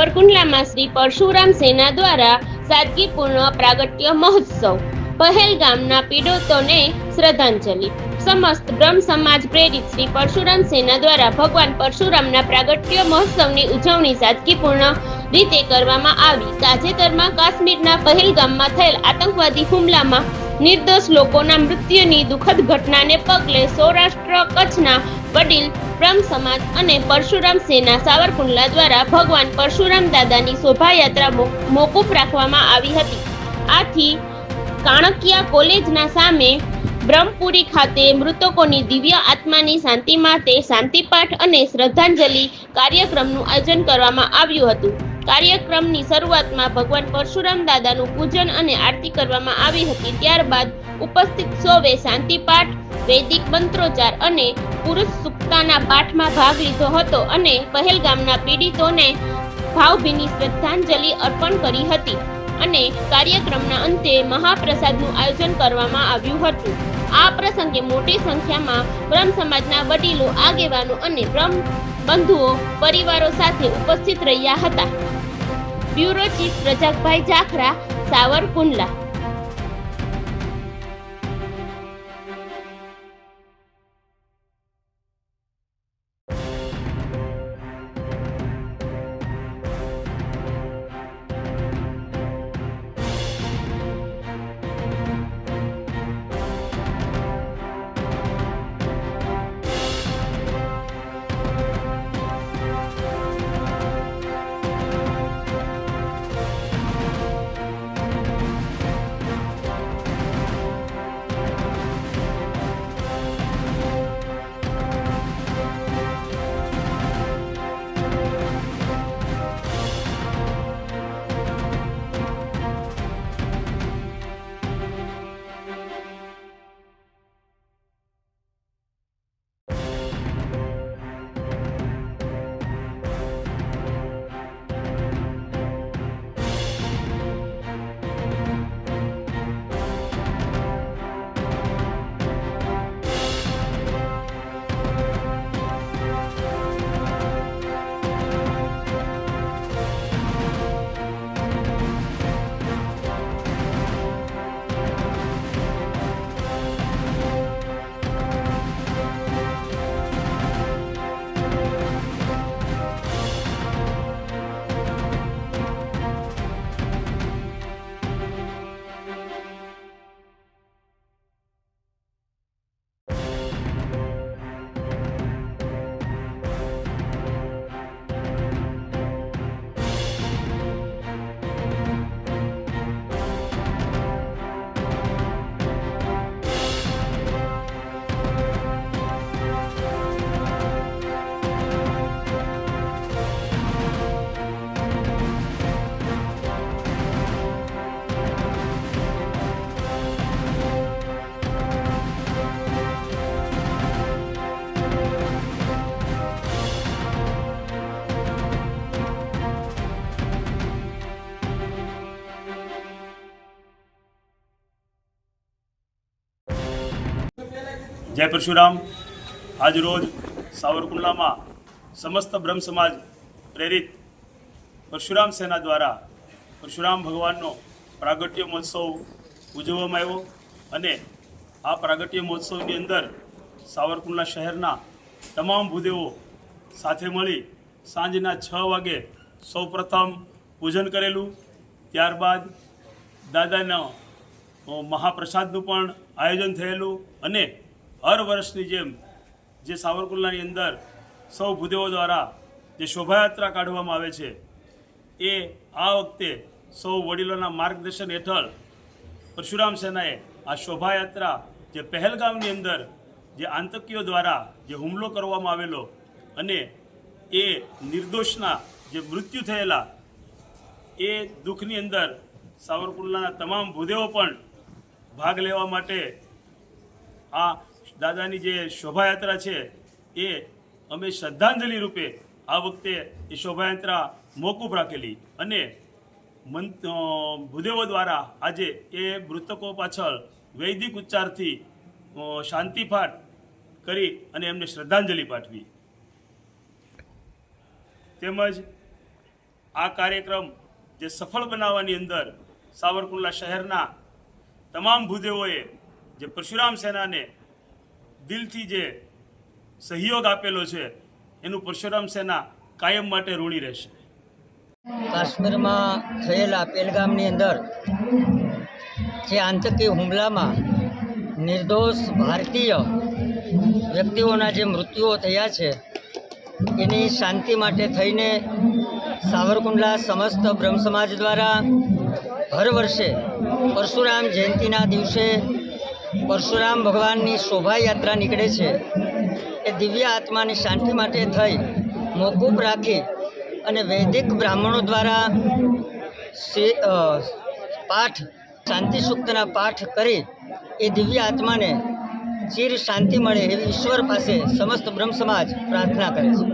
સાવરકુંડલામાં શ્રી પરશુરામ સેના દ્વારા સાદગીપૂર્ણ પ્રાગટ્ય મહોત્સવ, પહેલગામના પીડિતોને શ્રદ્ધાંજલિ। સમસ્ત બ્રહ્મ સમાજ પ્રેરિત શ્રી પરશુરામ સેના દ્વારા ભગવાન પરશુરામના પ્રાગટ્ય મહોત્સવની ઉજવણી સાદગીપૂર્ણ રીતે કરવામાં આવી। તાજેતરમાં કાશ્મીરના પહેલગામમાં થયેલ આતંકવાદી હુમલામાં નિર્દોષ લોકોના મૃત્યુની દુઃખદ ઘટનાને પગલે સૌરાષ્ટ્ર કચ્છના વડીલ બ્રહ્મ સમાજ અને પરશુરામ સેના સાવરકુંડલા દ્વારા ભગવાન પરશુરામ દાદાની શોભાયાત્રા મોકૂફ રાખવામાં આવી હતી। આથી કાણકિયા કોલેજના સામે બ્રહ્મપુરી ખાતે મૃતકોની દિવ્ય આત્માની શાંતિ માટે શાંતિપાઠ અને શ્રદ્ધાંજલિ કાર્યક્રમનું આયોજન કરવામાં આવ્યું હતું। કાર્યક્રમની શરૂઆતમાં ભગવાન પરશુરામ દાદાનું પૂજન અને આરતી કરવામાં આવી હતી। ત્યારબાદ ઉપસ્થિત સૌએ શાંતિપાઠ, વૈદિક મંત્રોચ્ચાર અને પુરુષ સૂક્તના પાઠમાં ભાગ લીધો હતો અને પહેલગામના પીડિતોને ભાવભીની શ્રદ્ધાંજલિ અર્પણ કરી હતી અને કાર્યક્રમના અંતે મહાપ્રસાદનું આયોજન કરવામાં આવ્યું હતું। આ પ્રસંગે મોટી સંખ્યામાં બ્રહ્મ સમાજના વડીલો, આગેવાનો અને બ્રહ્મ બંધુઓ પરિવારો સાથે ઉપસ્થિત રહ્યા હતા। Bureau chief Prajakbhai Jakhra, Savarkundla. जय परशुराम। आज रोज सावरकुंडला में समस्त ब्रह्म समाज प्रेरित परशुराम सेना द्वारा परशुराम भगवान प्रागट्य महोत्सव उजवવામાં આવ્યો અને આ प्रागट्य મહોત્સવની અંદર સાવરકુંડલા શહેરના તમામ ભૂદેવો સાથે મળી સાંજના 6 વાગે સૌપ્રથમ પૂજન કરેલું। ત્યારબાદ દાદાના મહાપ્રસાદનું પણ આયોજન થયેલું અને हर वर्षनी जेम जे सावरकुंडलानी अंदर सौ भूदेवो द्वारा जे शोभायात्रा काढवामां आवे छे ए आ वखते सौ वडीलोना मार्गदर्शन हेठळ परशुराम सेनाए आ शोभायात्रा जे पहलगामनी अंदर जे आतंकीओ द्वारा जे हुमलो करवामां आवेलो अने ए निर्दोषना जे मृत्यु थयेला ए दुखनी अंदर सावरकुंडलाना तमाम भूदेवो पण भाग लेवा माटे आ दादानी जे शोभायात्रा है ये अमे श्रद्धांजलि रूपे आ वखते ये शोभायात्रा मोकूफ राखेली अने भूदेवो द्वारा आज ए मृतको पाछळ वैदिक उच्चार थी शांतिपाठ करी अने एमने श्रद्धांजलि पाठवी। तेमज આ કાર્યક્રમ જે સફળ બનાવવાની અંદર સાવરકુંડલા શહેરના તમામ ભૂદેવોએ જે પરશુરામ સેનાને દિલથી જે સહયોગ આપેલો છે એનું પરશુરામ સેના કાયમ માટે ઋણી રહેશે. કાશ્મીરમાં થયેલા પહેલગામની અંદર જે આતંકી હુમલામાં નિર્દોષ ભારતીય વ્યક્તિઓના જે મૃત્યુઓ થયા છે એની શાંતિ માટે થઈને સાવરકુંડલા સમસ્ત બ્રહ્મ સમાજ દ્વારા હર વર્ષે પરશુરામ જયંતિના દિવસે પરશુરામ ભગવાનની શોભાયાત્રા નીકળે છે. એ દિવ્ય આત્માની શાંતિ માટે થઈ મોકૂફ રાખી અને વૈદિક બ્રાહ્મણો દ્વારા પાઠ શાંતિ સૂક્તના પાઠ કરી એ દિવ્ય આત્માને ચિર શાંતિ મળે એવી ઈશ્વર પાસે સમસ્ત બ્રહ્મ સમાજ પ્રાર્થના કરે છે.